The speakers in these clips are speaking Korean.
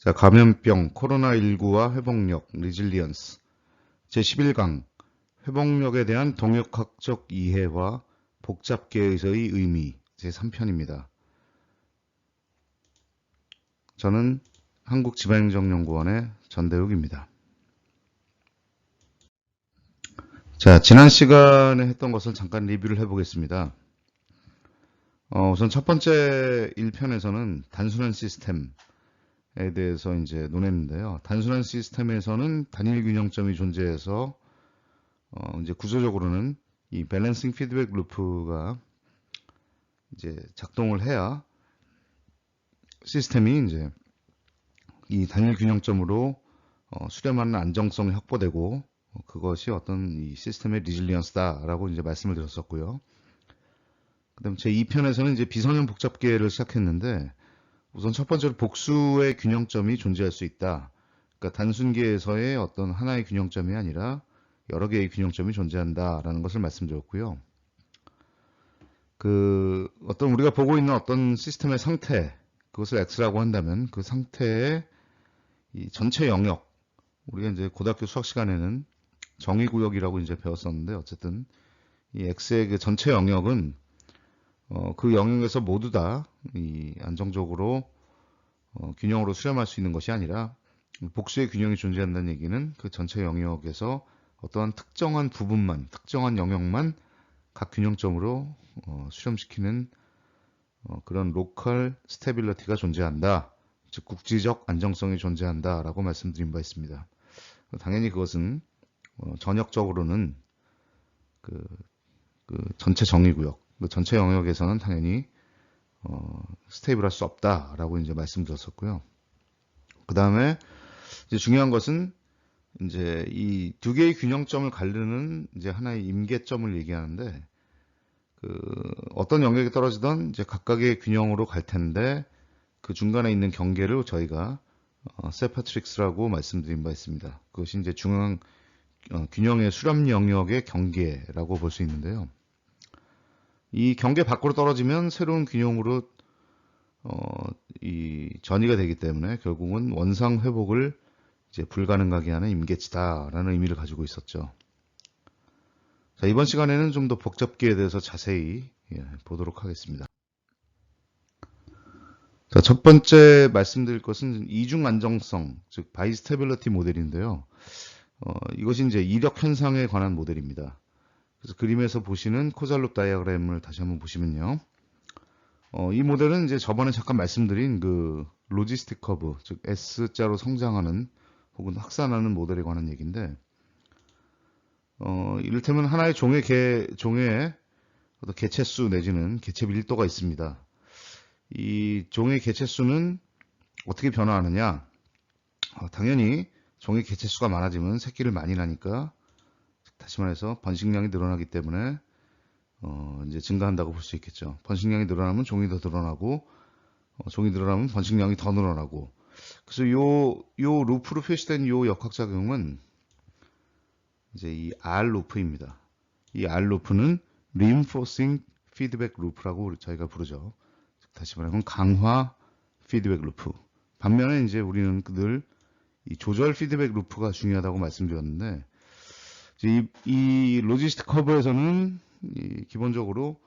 자, 감염병, 코로나19와 회복력, 리질리언스. 제11강, 회복력에 대한 동역학적 이해와 복잡계에서의 의미, 제3편입니다. 저는 한국지방행정연구원의 전대욱입니다. 자, 지난 시간에 했던 것을 잠깐 리뷰를 해보겠습니다. 우선 첫 번째 1편에서는 단순한 시스템에 대해서 이제 논했는데요. 단순한 시스템에서는 단일 균형점이 존재해서 이제 구조적으로는 이 밸런싱 피드백 루프가 이제 작동을 해야 시스템이 이제 이 단일 균형점으로 수렴하는 안정성이 확보되고 그것이 어떤 이 시스템의 리질리언스다라고 이제 말씀을 드렸었고요. 그다음 제 2편에서는 이제 비선형 복잡계를 시작했는데 우선 첫 번째로 복수의 균형점이 존재할 수 있다. 그러니까 단순계에서의 어떤 하나의 균형점이 아니라 여러 개의 균형점이 존재한다라는 것을 말씀드렸고요. 어떤 우리가 보고 있는 어떤 시스템의 상태, 그것을 X라고 한다면 그 상태의 이 전체 영역, 우리가 이제 고등학교 수학 시간에는 정의구역이라고 이제 배웠었는데 어쨌든 이 X의 그 전체 영역은 그 영역에서 모두 다 이 안정적으로 균형으로 수렴할 수 있는 것이 아니라 복수의 균형이 존재한다는 얘기는 그 전체 영역에서 어떠한 특정한 부분만, 특정한 영역만 각 균형점으로 수렴시키는 그런 로컬 스테빌리티가 존재한다. 즉 국지적 안정성이 존재한다라고 말씀드린 바 있습니다. 당연히 그것은 전역적으로는 그 전체 정의구역, 그 전체 영역에서는 당연히 스테이블할 수 없다라고 이제 말씀드렸었고요. 그 다음에 이제 중요한 것은 이제 이 두 개의 균형점을 가르는 이제 하나의 임계점을 얘기하는데 어떤 영역에 떨어지던 이제 각각의 균형으로 갈 텐데 그 중간에 있는 경계를 저희가 세파트릭스라고 말씀드린 바 있습니다. 그것이 이제 중앙 균형의 수렴 영역의 경계라고 볼 수 있는데요. 이 경계 밖으로 떨어지면 새로운 균형으로 이 전이가 되기 때문에 결국은 원상 회복을 이제 불가능하게 하는 임계치다라는 의미를 가지고 있었죠. 자, 이번 시간에는 좀 더 복잡계에 대해서 자세히 보도록 하겠습니다. 자, 첫 번째 말씀드릴 것은 이중 안정성, 즉 바이스테빌리티 모델인데요. 이것이 이제 이력 현상에 관한 모델입니다. 그래서 그림에서 보시는 코잘롭 다이어그램을 다시 한번 보시면요. 이 모델은 이제 저번에 잠깐 말씀드린 그 로지스틱 커브, 즉 S자로 성장하는 혹은 확산하는 모델에 관한 얘기인데, 이를테면 하나의 종의 어떤 개체수 내지는 개체 밀도가 있습니다. 이 종의 개체수는 어떻게 변화하느냐? 당연히 종의 개체수가 많아지면 새끼를 많이 나니까, 다시 말해서 번식량이 늘어나기 때문에 이제 증가한다고 볼 수 있겠죠. 번식량이 늘어나면 종이 더 늘어나고, 종이 늘어나면 번식량이 더 늘어나고. 그래서 요 루프로 표시된 요 역학작용은 이제 이 R 루프입니다. 이 R 루프는 reinforcing feedback loop라고 저희가 부르죠. 다시 말하면 강화 피드백 루프. 반면에 이제 우리는 늘 이 조절 피드백 루프가 중요하다고 말씀드렸는데, 이 로지스틱 커브에서는 기본적으로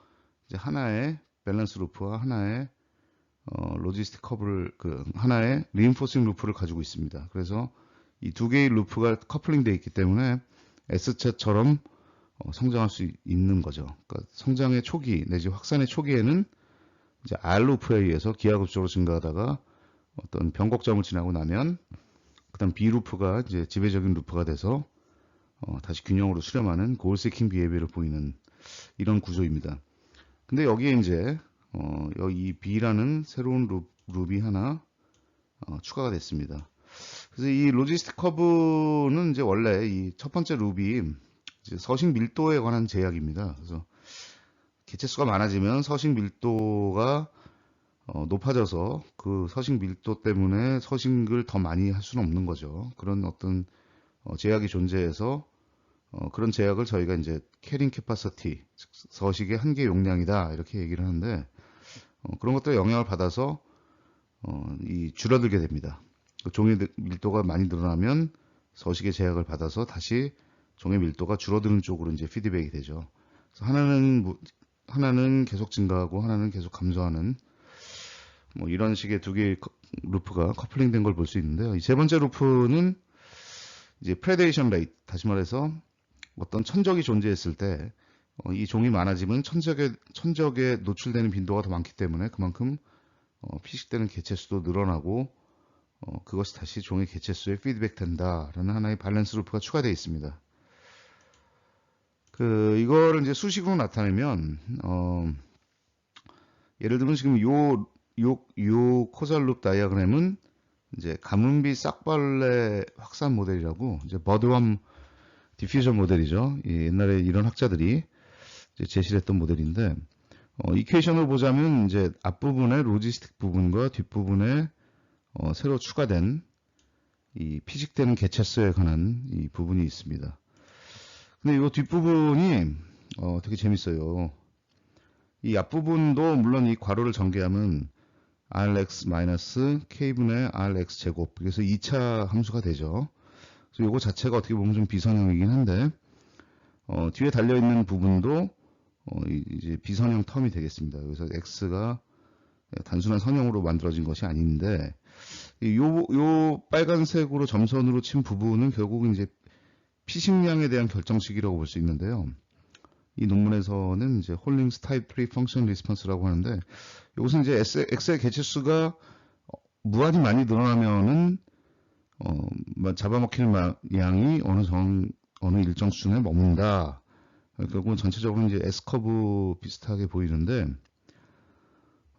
이제 하나의 밸런스 루프와 하나의 로지스틱 커브를 하나의 리인포싱 루프를 가지고 있습니다. 그래서 이 두 개의 루프가 커플링 되어 있기 때문에 S자처럼 성장할 수 있는 거죠. 그러니까 성장의 초기 내지 확산의 초기에는 이제 R 루프에 의해서 기하급수적으로 증가하다가 어떤 변곡점을 지나고 나면 그다음 B 루프가 이제 지배적인 루프가 돼서 다시 균형으로 수렴하는 고을 세킹 비헤비어를 보이는 이런 구조입니다. 근데 여기에 이제 이 B라는 새로운 룹이 하나 추가가 됐습니다. 그래서 이 로지스틱 커브는 이제 원래 이 첫 번째 룹이 이제 서식 밀도에 관한 제약입니다. 그래서 개체수가 많아지면 서식 밀도가 높아져서 그 서식 밀도 때문에 서식을 더 많이 할 수는 없는 거죠. 그런 어떤 제약이 존재해서 그런 제약을 저희가 이제 캐링 캐파시티, 서식의 한계 용량이다 이렇게 얘기를 하는데 그런 것들에 영향을 받아서 이 줄어들게 됩니다. 종의 밀도가 많이 늘어나면 서식의 제약을 받아서 다시 종의 밀도가 줄어드는 쪽으로 이제 피드백이 되죠. 그래서 하나는 계속 증가하고 하나는 계속 감소하는 뭐 이런 식의 두 개의 루프가 커플링 된 걸 볼 수 있는데요. 이 세 번째 루프는 이제 프레데이션 레이트, 다시 말해서 어떤 천적이 존재했을 때 이 종이 많아지면 천적에 노출되는 빈도가 더 많기 때문에 그만큼 피식되는 개체수도 늘어나고 그것이 다시 종의 개체수에 피드백 된다라는 하나의 밸런스 루프가 추가되어 있습니다. 이거를 이제 수식으로 나타내면 예를 들면 지금 요 코잘 룹 다이어그램은 이제 가뭄비 싹벌레 확산 모델이라고 이제 버드웜 디퓨전 모델이죠. 옛날에 이런 학자들이 이제 제시를 했던 모델인데 이퀘이션을 보자면 이제 앞부분에 로지스틱 부분과 뒷부분에 새로 추가된 이 피식되는 개체수에 관한 이 부분이 있습니다. 근데 이 뒷부분이 되게 재밌어요. 이 앞부분도 물론 이 괄호를 전개하면 rx-k분의 rx 제곱, 그래서 2차 함수가 되죠. 그래서 이거 자체가 어떻게 보면 좀 비선형이긴 한데 뒤에 달려있는 부분도 이제 비선형 텀이 되겠습니다. 그래서 x가 단순한 선형으로 만들어진 것이 아닌데 요 빨간색으로 점선으로 친 부분은 결국은 이제 피식량에 대한 결정식이라고 볼 수 있는데요. 이 논문에서는 이제 홀링스 타입 3 펑션 리스폰스라고 하는데 이것은 이제 x의 개체수가 무한히 많이 늘어나면은 잡아먹히는 양이 어느 일정 수준에 머문다. 결국은 전체적으로 이제 S 커브 비슷하게 보이는데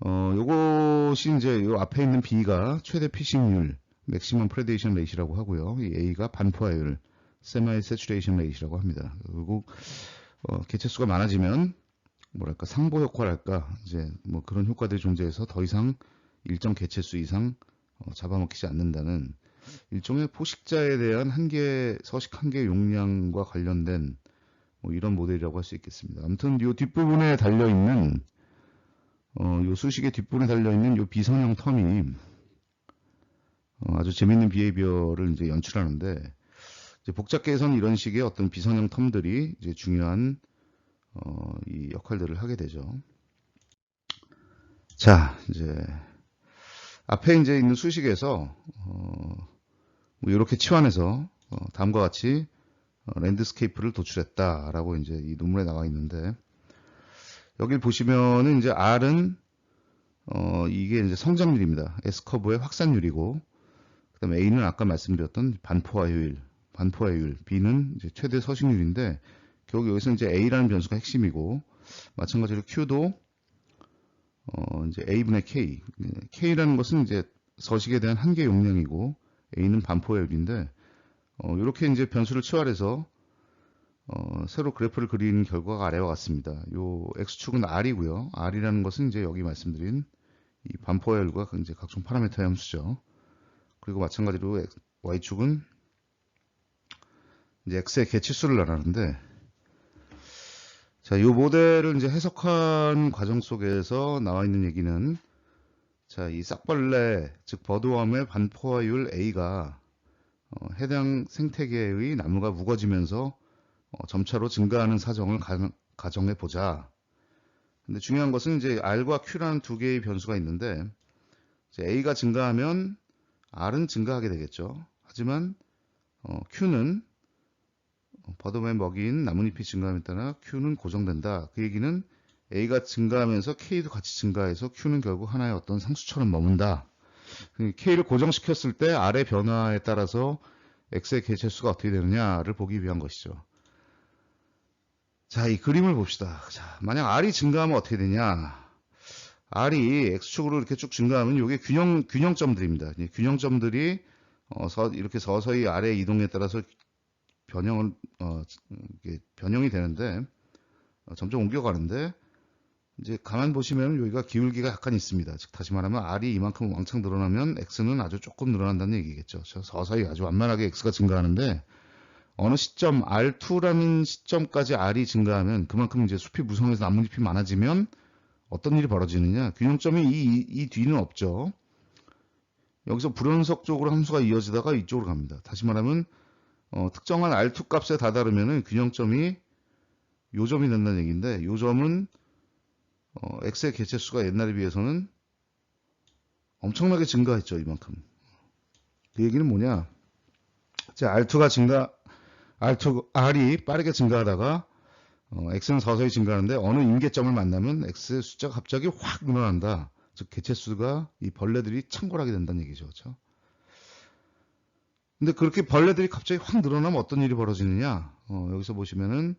요것이 이제 요 앞에 있는 B가 최대 피식률, 맥시멈 프레데이션 레이시라고 하고요. 이 A가 반포화율, 세마이 세츄레이션 레이시라고 합니다. 그리고 개체수가 많아지면 뭐랄까 상보 효과랄까 이제 뭐 그런 효과들이 존재해서 더 이상 일정 개체수 이상 잡아먹히지 않는다는 일종의 포식자에 대한 서식 한계 용량과 관련된 뭐 이런 모델이라고 할 수 있겠습니다. 아무튼 이 뒷부분에 달려있는 요 수식의 뒷부분에 달려있는 요 비선형 텀이 아주 재밌는 비헤이비어를 이제 연출하는데 이제 복잡계에서는 이런 식의 어떤 비선형 텀들이 이제 중요한 이 역할들을 하게 되죠. 자, 이제 앞에 이제 있는 수식에서 뭐 이렇게 치환해서 다음과 같이 랜드스케이프를 도출했다라고 이제 이 논문에 나와 있는데 여기 보시면은 이제 R은 이게 이제 성장률입니다. S 커브의 확산률이고 그다음에 A는 아까 말씀드렸던 반포화율, B는 이제 최대 서식률인데 결국 여기서 이제 A라는 변수가 핵심이고 마찬가지로 Q도 이제 A분의 K, K라는 것은 이제 서식에 대한 한계 용량이고 A는 반포화율인데 이렇게 이제 변수를 치환해서 새로 그래프를 그리는 결과가 아래와 같습니다. 요 X축은 R이고요. R이라는 것은 이제 여기 말씀드린 이 반포화율과 이제 각종 파라미터의 함수죠. 그리고 마찬가지로 Y축은 이제 X의 개체수를 나타내는데 자, 이 모델을 이제 해석한 과정 속에서 나와 있는 얘기는 자, 이 싹벌레, 즉 버드웜의 반포화율 A가 해당 생태계의 나무가 무거지면서 점차로 증가하는 사정을 가정해 보자. 근데 중요한 것은 이제 R과 Q라는 두 개의 변수가 있는데 이제 A가 증가하면 R은 증가하게 되겠죠. 하지만 Q는 버드웜의 먹이인 나뭇잎이 증가함에 따라 Q는 고정된다. 그 얘기는 A가 증가하면서 K도 같이 증가해서 Q는 결국 하나의 어떤 상수처럼 머문다. K를 고정시켰을 때 R의 변화에 따라서 X의 개체수가 어떻게 되느냐를 보기 위한 것이죠. 자, 이 그림을 봅시다. 자, 만약 R이 증가하면 어떻게 되냐? R이 X축으로 이렇게 쭉 증가하면 이게 균형점들입니다. 균형점들이 이렇게 서서히 아래 이동에 따라서 변형이 되는데 점점 옮겨가는데 이제 가만 보시면 여기가 기울기가 약간 있습니다. 즉 다시 말하면 R이 이만큼 왕창 늘어나면 X는 아주 조금 늘어난다는 얘기겠죠. 서서히 아주 완만하게 X가 증가하는데 어느 시점 R2라는 시점까지 R이 증가하면 그만큼 이제 숲이 무성해서 나뭇잎이 많아지면 어떤 일이 벌어지느냐? 균형점이 이 뒤는 없죠. 여기서 불연속적으로 함수가 이어지다가 이쪽으로 갑니다. 다시 말하면 특정한 R2 값에 다다르면은 균형점이 요점이 된다는 얘기인데, 요점은 x의 개체수가 옛날에 비해서는 엄청나게 증가했죠. 이만큼. 그 얘기는 뭐냐, R이 빠르게 증가하다가 x는 서서히 증가하는데 어느 임계점을 만나면 x의 숫자가 갑자기 확 늘어난다. 즉 개체수가, 이 벌레들이 창궐하게 된다는 얘기죠. 그렇죠? 근데 그렇게 벌레들이 갑자기 확 늘어나면 어떤 일이 벌어지느냐, 여기서 보시면은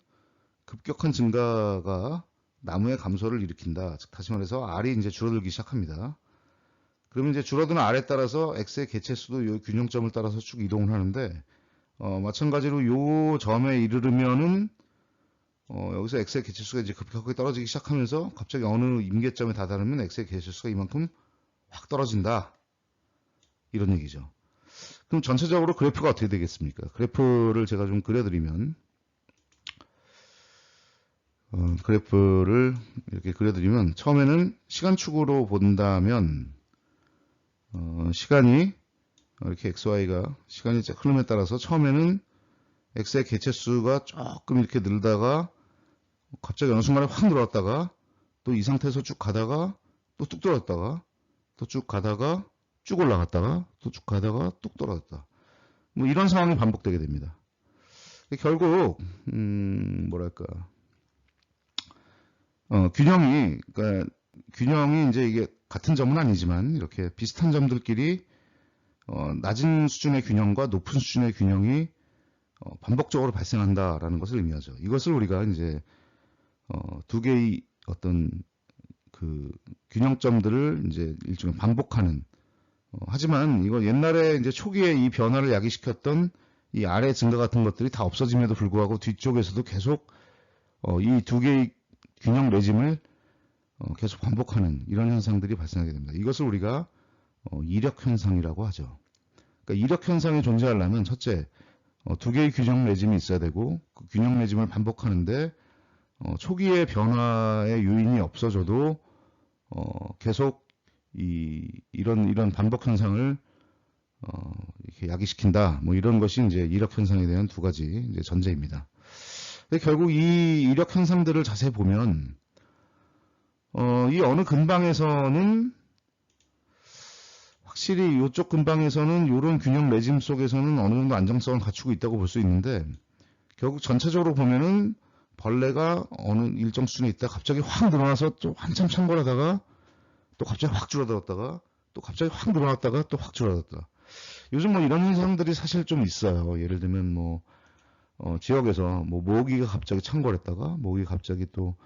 급격한 증가가 나무의 감소를 일으킨다. 즉 다시 말해서 R이 이제 줄어들기 시작합니다. 그러면 이제 줄어드는 R에 따라서 x의 개체수도 이 균형점을 따라서 쭉 이동을 하는데, 마찬가지로 요 점에 이르르면은 여기서 x의 개체수가 이제 급격하게 떨어지기 시작하면서 갑자기 어느 임계점에 다다르면 x의 개체수가 이만큼 확 떨어진다. 이런 얘기죠. 그럼 전체적으로 그래프가 어떻게 되겠습니까? 그래프를 제가 좀 그려드리면, 그래프를 이렇게 그려드리면, 처음에는 시간축으로 본다면, 시간이 이렇게 xy가 시간이 흐름에 따라서 처음에는 x의 개체수가 조금 이렇게 늘다가 갑자기 어느 순간에 확 늘어났다가 또 이 상태에서 쭉 가다가 또 뚝 떨어졌다가 또 쭉 가다가 쭉 올라갔다가 또 쭉 가다가 뚝 떨어졌다. 뭐 이런 상황이 반복되게 됩니다. 결국 뭐랄까, 그러니까 균형이 이제 이게 같은 점은 아니지만 이렇게 비슷한 점들끼리 낮은 수준의 균형과 높은 수준의 균형이 반복적으로 발생한다라는 것을 의미하죠. 이것을 우리가 이제 두 개의 어떤 그 균형점들을 이제 일종의 반복하는, 하지만 이거 옛날에 이제 초기에 이 변화를 야기시켰던 이 아래 증가 같은 것들이 다 없어짐에도 불구하고 뒤쪽에서도 계속 이 두 개의 균형 레짐을 계속 반복하는 이런 현상들이 발생하게 됩니다. 이것을 우리가 이력 현상이라고 하죠. 그러니까 이력 현상이 존재하려면 첫째, 두 개의 균형 레짐이 있어야 되고, 그 균형 레짐을 반복하는데 초기의 변화의 요인이 없어져도 계속 이런 반복 현상을 이렇게 야기시킨다. 뭐 이런 것이 이제 이력 현상에 대한 두 가지 이제 전제입니다. 근데 결국 이 이력 현상들을 자세히 보면 이 어느 근방에서는 확실히 이쪽 근방에서는 이런 균형 레짐 속에서는 어느 정도 안정성을 갖추고 있다고 볼 수 있는데, 결국 전체적으로 보면은 벌레가 어느 일정 수준에 있다 갑자기 확 늘어나서 또 한참 창궐하다가 또 갑자기 확 줄어들었다가 또 갑자기 확 늘어났다가 또 확 줄어들었다. 요즘 뭐 이런 현상들이 사실 좀 있어요. 예를 들면 뭐 지역에서 뭐 모기가 갑자기 창궐했다가 모기가 갑자기 또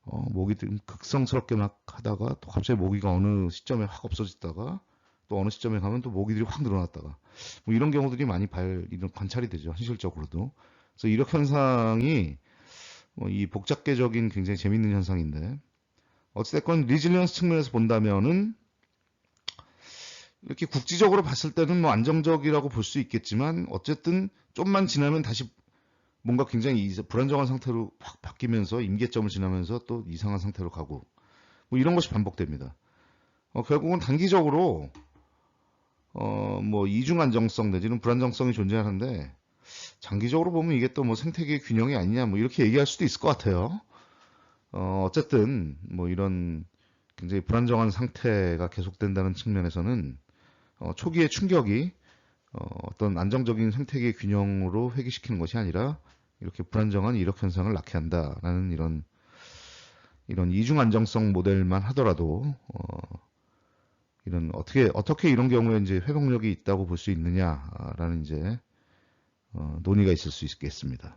모기들 극성스럽게 막 하다가 또 갑자기 모기가 어느 시점에 확 없어졌다가 또 어느 시점에 가면 또 모기들이 확 늘어났다가 뭐 이런 경우들이 많이 이런 관찰이 되죠. 현실적으로도. 그래서 이력 현상이 이 복잡계적인 굉장히 재밌는 현상인데, 어찌됐건 리질리언스 측면에서 본다면은 이렇게 국지적으로 봤을 때는 뭐 안정적이라고 볼 수 있겠지만, 어쨌든 좀만 지나면 다시 뭔가 굉장히 불안정한 상태로 확 바뀌면서 임계점을 지나면서 또 이상한 상태로 가고 뭐 이런 것이 반복됩니다. 결국은 단기적으로 뭐 이중 안정성 내지는 불안정성이 존재하는데, 장기적으로 보면 이게 또 뭐 생태계 균형이 아니냐 뭐 이렇게 얘기할 수도 있을 것 같아요. 어쨌든 뭐 이런 굉장히 불안정한 상태가 계속된다는 측면에서는 초기의 충격이 어떤 안정적인 생태계 균형으로 회귀시키는 것이 아니라 이렇게 불안정한 이력 현상을 낳게 한다라는 이런 이중 안정성 모델만 하더라도 이런 어떻게 이런 경우에 이제 회복력이 있다고 볼 수 있느냐라는 이제 논의가 있을 수 있겠습니다.